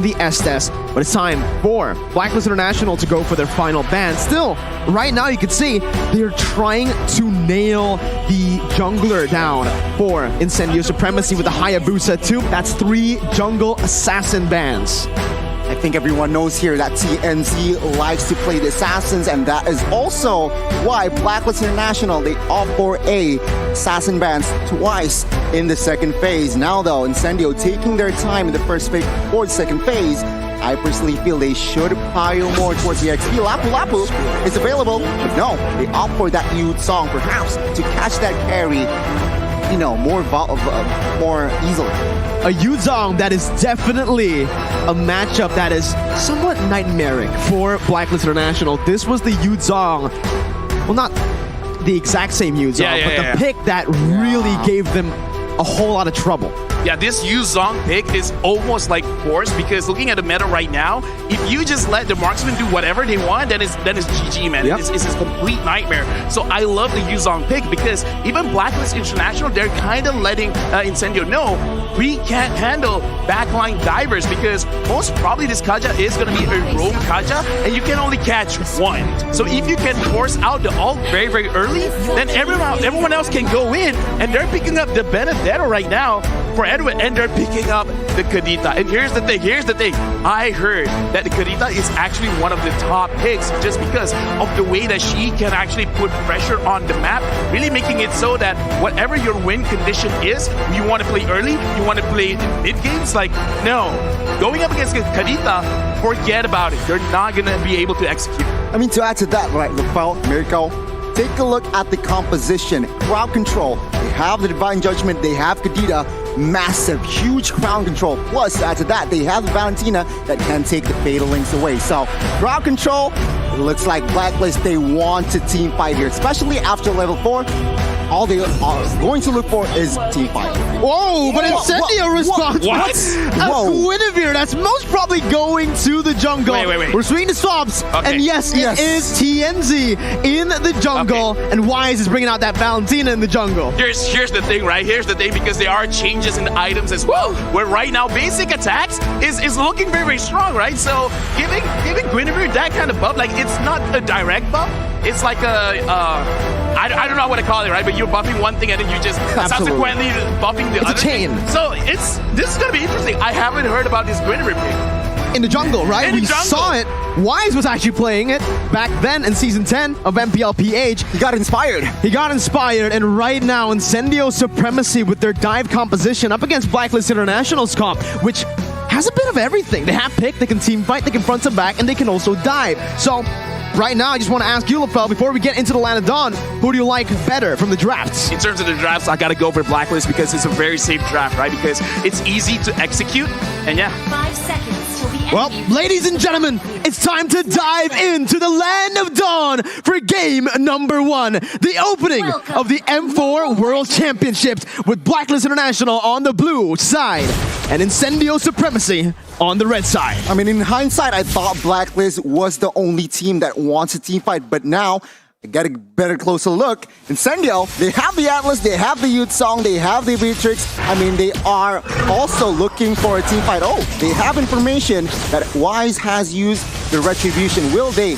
the Estes, but it's time for BLACKLIST International to go for their final ban. Still, right now you can see they're trying to nail the jungler down for Incendio Supremacy with the Hayabusa 2. That's 3 jungle assassin bans. I think everyone knows here that TNZ likes to play the assassins, and that is also why BLACKLIST International, they opt for assassin bans twice in the second phase. Now though, Incendio taking their time in the first phase or the second phase, I personally feel they should pile more towards the XP. Lapu Lapu is available, but no, they opt for that Youth Song perhaps to catch that carry, you know, more easily. A Yuzong that is definitely a matchup that is somewhat nightmaric for BLACKLIST International. This was the Yuzong, well, not the exact same Yuzong, but the pick that really gave them a whole lot of trouble. Yeah, this Yuzong pick is almost like forced, because looking at the meta right now, if you just let the marksman do whatever they want, then it's GG, man. Yep. It's a complete nightmare. So I love the Yuzong pick, because even BLACKLIST International, they're kind of letting Incendio know, we can't handle backline divers, because most probably this Kaja is going to be a roam Kaja, and you can only catch one. So if you can force out the ult very, very early, then everyone else can go in, and they're picking up the Benedetto right now for Edwin, and they're picking up the Kadita. And here's the thing, I heard that the Kadita is actually one of the top picks just because of the way that she can actually put pressure on the map, really making it so that whatever your win condition is, you want to play early, you want to play mid games, like, no. Going up against Kadita, forget about it. You're not going to be able to execute. I mean, to add to that, right, Rafael, Miracle, take a look at the composition. Crowd control, they have the Divine Judgment, they have Kadita, massive, huge crowd control. Plus, add to that, they have Valentina that can take the Fatal Links away. So, crowd control, it looks like BLACKLIST, they want to team fight here, especially after level 4. All they are going to look for is team fight. Whoa, but Incendio responds. What? A Guinevere that's most probably going to the jungle. Wait. We're swinging the stops, and yes, it is TNZ in the jungle, and Wise is bringing out that Valentina in the jungle. Here's the thing, right? Here's the thing, because there are changes in the items as well, where right now basic attacks is looking very, very strong, right? So giving Guinevere that kind of buff, like, it's not a direct buff. It's like I don't know what to call it, right? But you're buffing one thing and then you just subsequently buffing the other. It's a chain. So this is gonna be interesting. I haven't heard about this Guinevere pick. In the jungle, right? We saw it. Wise was actually playing it back then in Season 10 of MPLPH. He got inspired. And right now, Incendio Supremacy with their dive composition up against BLACKLIST International's comp, which has a bit of everything. They have pick, they can team fight, they can front and back, and they can also dive. So, right now, I just want to ask you, LaFell, before we get into the Land of Dawn, who do you like better from the drafts? In terms of the drafts, I gotta go for BLACKLIST because it's a very safe draft, right? Because it's easy to execute, and yeah. 5 seconds till the end. Well, ladies and gentlemen, it's time to dive into the Land of Dawn for game number 1. The opening of the M4 World Championships with BLACKLIST International on the blue side and Incendio Supremacy on the red side. I mean, in hindsight, I thought BLACKLIST was the only team that wants a team fight, but now I get a better closer look. Incendio, they have the Atlas, they have the Youth Song, they have the Beatrix. I mean, they are also looking for a team fight. Oh, they have information that Wise has used the Retribution. Will they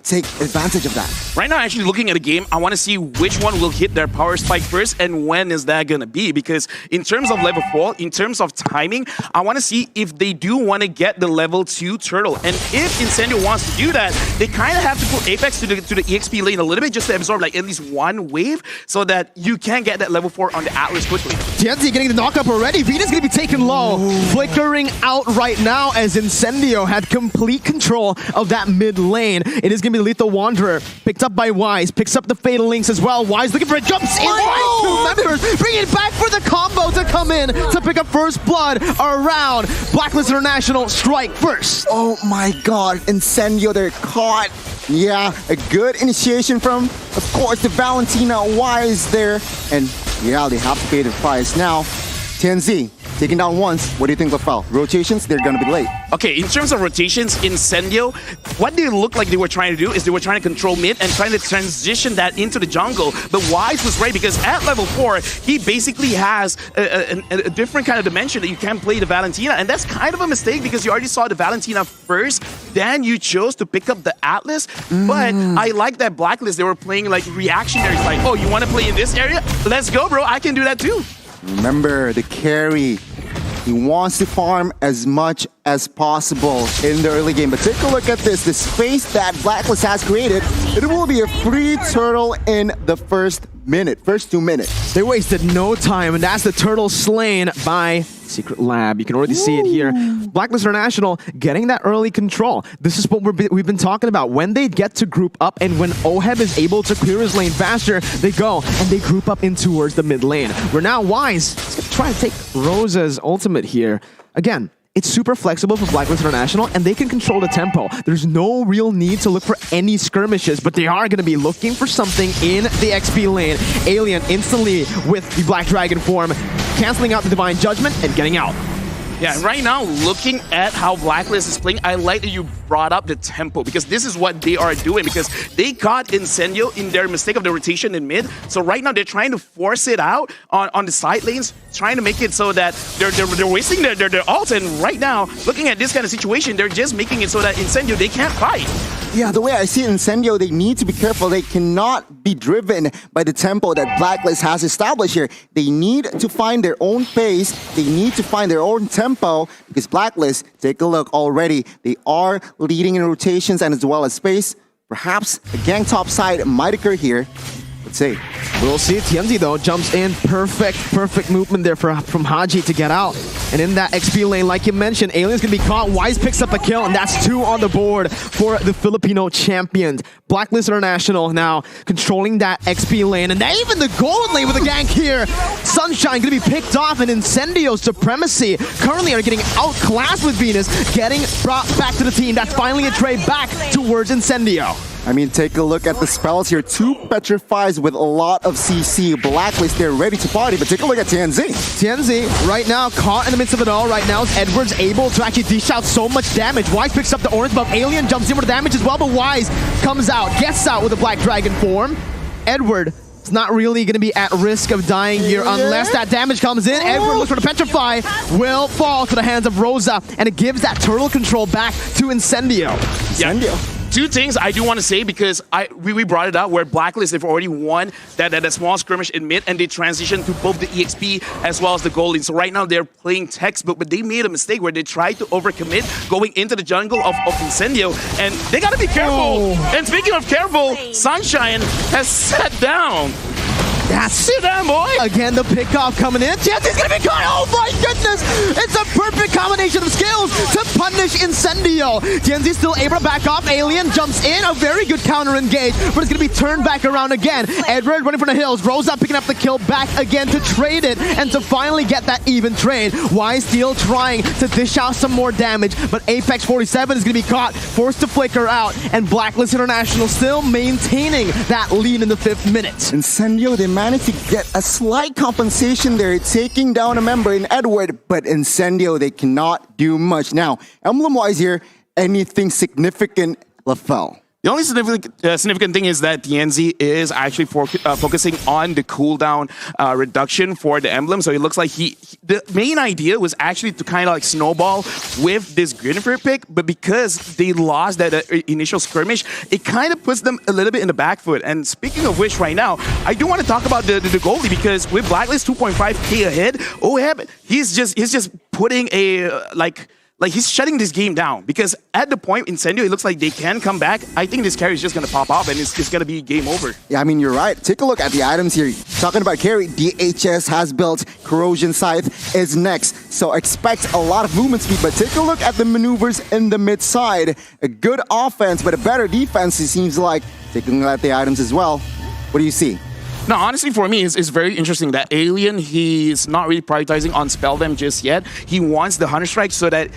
take advantage of that? Right now, actually looking at a game, I want to see which one will hit their power spike first and when is that going to be, because in terms of level 4, in terms of timing, I want to see if they do want to get the level 2 turtle. And if Incendio wants to do that, they kind of have to put Apex to the EXP lane a little bit just to absorb like at least one wave so that you can get that level 4 on the Atlas quickly. TNZ getting the knockup already. Venus going to be taken low, flickering out right now as Incendio had complete control of that mid lane. It is going to be the Lethal Wanderer, picked up by Wise, picks up the Fatal Links as well. Wise looking for a jumps in. Wise, 2 members, bring it back for the combo to come in to pick up first blood around BLACKLIST International strike first. Oh my god, Incendio, they're caught. Yeah, a good initiation from, of course, the Valentina Wise there. And yeah, they have to pay the price. Now, TNZ, taking down once. What do you think, LaFell? Rotations, they're going to be late. Okay, in terms of rotations, Incendio, what they looked like they were trying to do is they were trying to control mid and trying to transition that into the jungle. But Wise was right because at level 4, he basically has a different kind of dimension that you can't play the Valentina. And that's kind of a mistake because you already saw the Valentina first, then you chose to pick up the Atlas. But I like that Blacklist, they were playing like reactionary, like, oh, you want to play in this area? Let's go, bro. I can do that too. Remember, the carry, he wants to farm as much as possible in the early game. But take a look at this. The space that Blacklist has created, it will be a free turtle in the first 2 minutes. They wasted no time, and that's the turtle slain by Secret Lab. You can already see it here. Blacklist International getting that early control. This is what we've been talking about. When they get to group up and when Oheb is able to clear his lane faster, they go and they group up in towards the mid lane. We're now Wise. He's going to try to take Rosa's ultimate here. Again, it's super flexible for Blacklist International, and they can control the tempo. There's no real need to look for any skirmishes, but they are going to be looking for something in the XP lane. Alien instantly with the Black Dragon form, canceling out the Divine Judgment and getting out. Yeah, right now, looking at how Blacklist is playing, I like that you brought up the tempo because this is what they are doing because they caught Incendio in their mistake of the rotation in mid. So right now, they're trying to force it out on the side lanes, trying to make it so that they're wasting their ults. And right now, looking at this kind of situation, they're just making it so that Incendio, they can't fight. Yeah, the way I see it, Incendio, they need to be careful. They cannot be driven by the tempo that Blacklist has established here. They need to find their own pace. They need to find their own tempo because Blacklist, take a look already. They are leading in rotations and as well as space. Perhaps a gang top side might occur here. Let's see. We'll see. TMZ, though, jumps in. Perfect movement there from Haji to get out. And in that XP lane, like you mentioned, Alien's going to be caught. Wise picks up a kill, and that's 2 on the board for the Filipino champions. Blacklist International now controlling that XP lane. And even the gold lane with a gank here. Sunshine going to be picked off, and Incendio Supremacy currently are getting outclassed with Venus, getting brought back to the team. That's finally a trade back towards Incendio. I mean, take a look at the spells here. 2 Petrifies with a lot of CC. Blacklist, they're ready to party, but take a look at TNZ. TNZ, right now, caught in the midst of it all. Right now, Edward's able to actually dish out so much damage. Wise picks up the orange buff. Alien jumps in with the damage as well, but Wise comes out, gets out with a Black Dragon form. Edward is not really going to be at risk of dying here unless that damage comes in. Edward looks for the Petrify, will fall to the hands of Rosa, and it gives that turtle control back to Incendio. Incendio. 2 things I do want to say because we brought it up where Blacklist, they've already won that small skirmish in mid and they transitioned to both the EXP as well as the gold lane. So right now they're playing textbook, but they made a mistake where they tried to overcommit going into the jungle of Incendio, and they got to be careful. And speaking of careful, Sunshine has sat down. Sit down, boy. Again, the pickoff coming in. Chance's gonna be caught. Oh my goodness! It's a perfect combination of skills to punish Incendio. Tienzi's still able to back off. Alien jumps in. A very good counter engage, but it's gonna be turned back around again. Edward running from the hills. Rosa picking up the kill back again to trade it and to finally get that even trade. Wise still trying to dish out some more damage, but Apex 47 is gonna be caught, forced to flicker out, and Blacklist International still maintaining that lead in the 5th minute. Incendio, they managed to get a slight compensation there, taking down a member in Edward, but Incendio, they cannot do much. Now, emblem-wise here, anything significant, LaFell? The only significant thing is that TNZ is actually focusing on the cooldown reduction for the emblem. So it looks like the main idea was actually to kind of like snowball with this Grenifer pick, but because they lost that initial skirmish, it kind of puts them a little bit in the back foot. And speaking of which, right now, I do want to talk about the goalie because with Blacklist 2.5k ahead, Oheb, he's just putting a like he's shutting this game down because at the point Incendio, it looks like they can come back. I think this carry is just going to pop off and it's going to be game over. Yeah, I mean, you're right. Take a look at the items here. Talking about carry, DHS has built, Corrosion Scythe is next. So expect a lot of movement speed, but take a look at the maneuvers in the mid side. A good offense, but a better defense, it seems like. Taking a look at the items as well. What do you see? Now, honestly, for me, it's very interesting that Alien, he's not really prioritizing on spell them just yet. He wants the Hunter Strike so that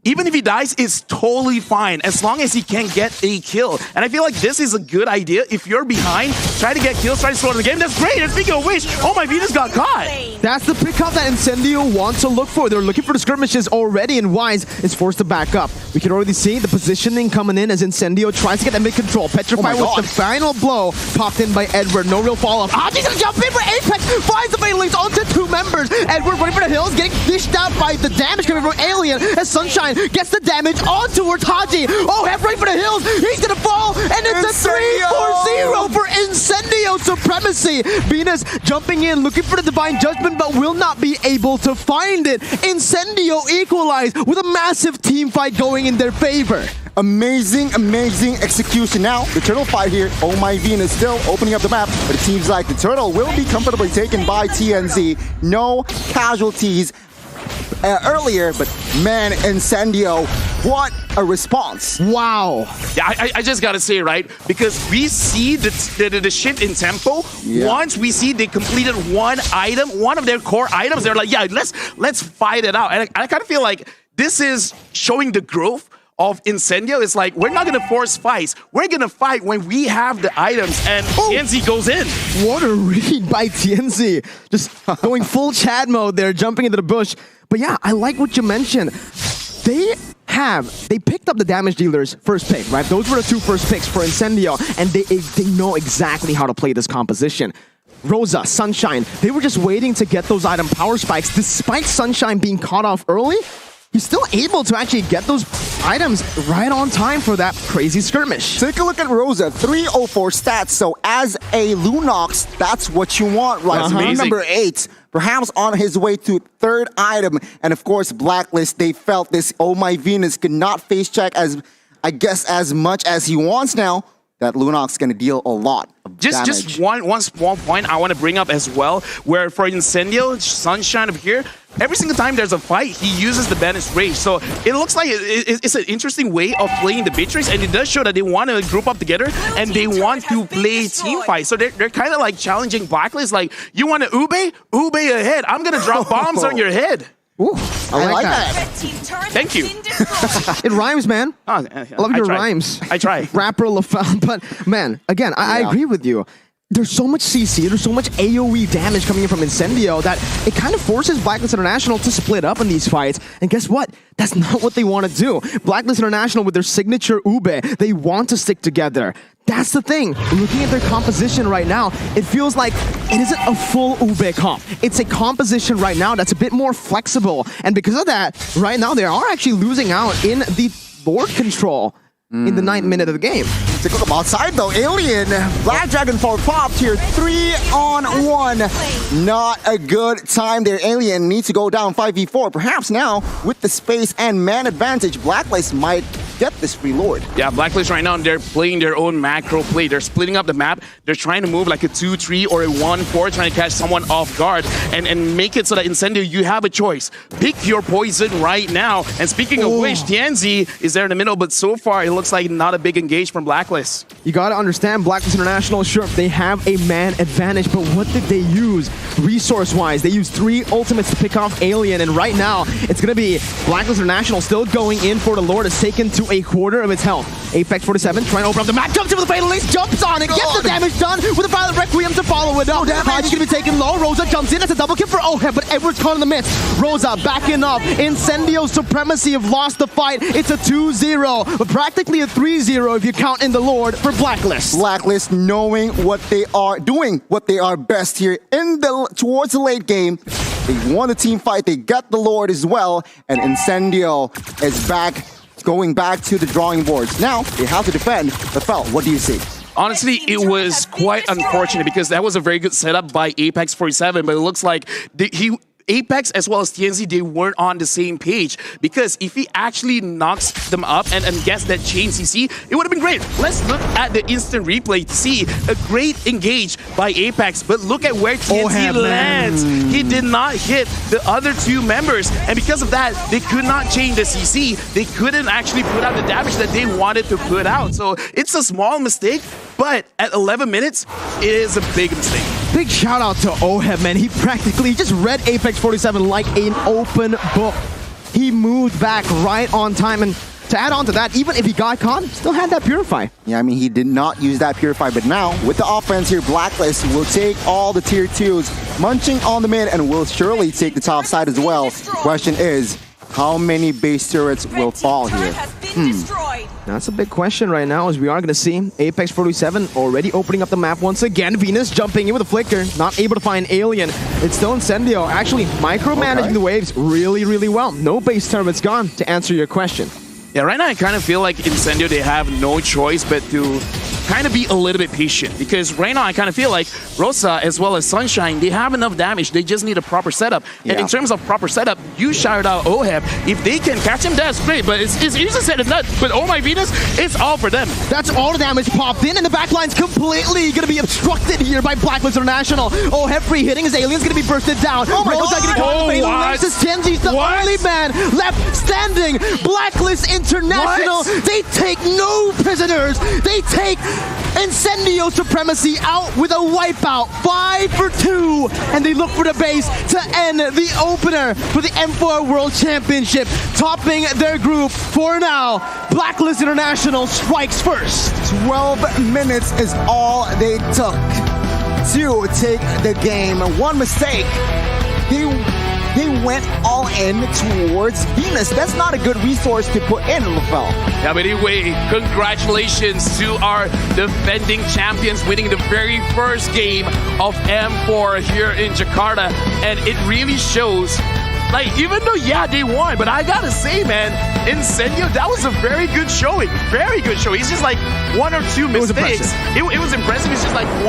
even if he dies, it's totally fine as long as he can get a kill. And I feel like this is a good idea. If you're behind, try to get kills, try to slow the game. That's great. And speaking of which, oh, my Venus got caught. That's the pickup that Incendio wants to look for. They're looking for the skirmishes already, and Wise is forced to back up. We can already see the positioning coming in as Incendio tries to get that mid-control. Petrify with the final blow popped in by Edward. No real follow-up. He's gonna jump in for Apex. Finds the fatal links onto 2 members. Edward running for the hills, getting dished out by the damage coming from Alien as Sunshine gets the damage on towards Haji. OHEB right for the hills. He's gonna fall, and it's a 3-4-0 for Incendio Supremacy. Venus jumping in, looking for the Divine Judgment, but will not be able to find it. Incendio equalize with a massive team fight going in their favor. Amazing, amazing execution. Now, the turtle fight here. Oh My Venus still opening up the map, but it seems like the turtle will be comfortably taken by TNZ. No casualties earlier, but man, Incendio, what a response. Wow. Yeah, I just gotta say, right? Because we see the shift in tempo. Yeah. Once we see they completed one item, one of their core items, they're like, yeah, let's fight it out. And I kind of feel like this is showing the growth of Incendio. It's like, we're not gonna force fights. We're gonna fight when we have the items, and TNZ goes in. What a read by TNZ. Just going full Chad mode there, jumping into the bush. But yeah, I like what you mentioned. They picked up the damage dealer's first pick, right? Those were the 2 first picks for Incendio, and they know exactly how to play this composition. Rosa, Sunshine, they were just waiting to get those item power spikes. Despite Sunshine being caught off early, he's still able to actually get those items right on time for that crazy skirmish. Take a look at Rosa, 304 stats. So as a Lunox, that's what you want, right? So number 8, perhaps on his way to 3rd item. And of course, Blacklist, they felt this Oh My Venus could not face check as much as he wants now. That Lunox is going to deal a lot of damage. Just one small point I want to bring up as well, where for Incendio, Sunshine over here, every single time there's a fight, he uses the Banished Rage. So it looks like it's an interesting way of playing the Beatrix, and it does show that they want to group up together and they want to play team fight. So they're kind of like challenging Blacklist, like, you want to Ube? Ube ahead. I'm going to drop bombs on your head. Ooh, I like that. Thank you. It rhymes, man. I love your rhymes. I try. Rapper LaFell, but man, again, I agree with you. There's so much CC, there's so much AoE damage coming in from Incendio that it kind of forces Blacklist International to split up in these fights. And guess what? That's not what they want to do. Blacklist International, with their signature Ube, they want to stick together. That's the thing. Looking at their composition right now, it feels like it isn't a full Ube comp. It's a composition right now that's a bit more flexible. And because of that, right now they are actually losing out in the board control in the 9th minute of the game. Take a look outside though. Alien, Black Dragon 4 popped here. 3-on-1. Not a good time there. Alien needs to go down 5v4. Perhaps now, with the space and man advantage, Blacklist might get this free Lord. Yeah, Blacklist right now, they're playing their own macro play. They're splitting up the map. They're trying to move like a 2-3 or a 1-4, trying to catch someone off guard and make it so that Incendio, you have a choice. Pick your poison right now. And speaking of which, TNZ is there in the middle, but so far it looks like not a big engage from Blacklist. You gotta understand, Blacklist International, sure, they have a man advantage, but what did they use resource-wise? They used 3 ultimates to pick off Alien, and right now, it's gonna be Blacklist International still going in for the Lord. It's taken to a quarter of its health. Apex 47 trying to open up the map, jumps in with the Fatal Links, jumps on it, gets the damage done with the Violent Requiem to follow it up. Haji's gonna be taken low, Rosa jumps in, that's a double kill for OHEB, but Edward's caught in the midst. Rosa backing up, Incendio Supremacy have lost the fight. It's a 2-0, but practically a 3-0 if you count in the Lord for Blacklist. Blacklist knowing what they are doing, what they are best here towards the late game. They won the team fight, they got the Lord as well, and Incendio is going back to the drawing boards. Now, they have to defend, but Fel, what do you see? Honestly, it was quite unfortunate because that was a very good setup by Apex 47, but it looks like Apex as well as TNZ, they weren't on the same page, because if he actually knocks them up and gets that chain CC, it would have been great. Let's look at the instant replay to see a great engage by Apex, but look at where TNZ lands. He did not hit the other 2 members, and because of that, they could not chain the CC. They couldn't actually put out the damage that they wanted to put out. So it's a small mistake, but at 11 minutes, it is a big mistake. Big shout out to OHEB, man. He practically just read Apex 47 like an open book. He moved back right on time, and to add on to that, even if he got caught, still had that Purify. Yeah, I mean, he did not use that Purify, but now, with the offense here, Blacklist will take all the tier 2s, munching on the mid, and will surely take the top side as well. Question is, how many base turrets will fall here? That's a big question right now, as we are going to see Apex 47 already opening up the map once again. Venus jumping in with a flicker, not able to find Alien. It's still Incendio, actually micromanaging the waves really, really well. No base turrets gone, to answer your question. Yeah, right now I kind of feel like Incendio, they have no choice but to kind of be a little bit patient, because right now I kind of feel like Rosa as well as Sunshine, they have enough damage. They just need a proper setup. And in terms of proper setup, you shouted out Oheb. If they can catch him, that's great, but it's easier said than done. But oh my Venus, it's all for them. That's all the damage popped in, and the backline's completely going to be obstructed here by Blacklist International. Oheb free hitting, his Alien's going to be bursted down. Oh my God! Tenzi's the only man left standing. Blacklist International, they take no prisoners. They take Incendio Supremacy out with a wipeout, 5 for 2, and they look for the base to end the opener for the M4 World Championship, topping their group for now. Blacklist International strikes first. 12 minutes is all they took to take the game. One mistake, they went all in towards Venus. That's not a good resource to put in, LaFell. Yeah, but anyway, congratulations to our defending champions winning the very first game of M4 here in Jakarta. And it really shows, like, even though, yeah, they won, but I gotta say, man, Incendio, that was a very good showing. Very good showing. It's just like one or two mistakes. It was impressive. It's just like one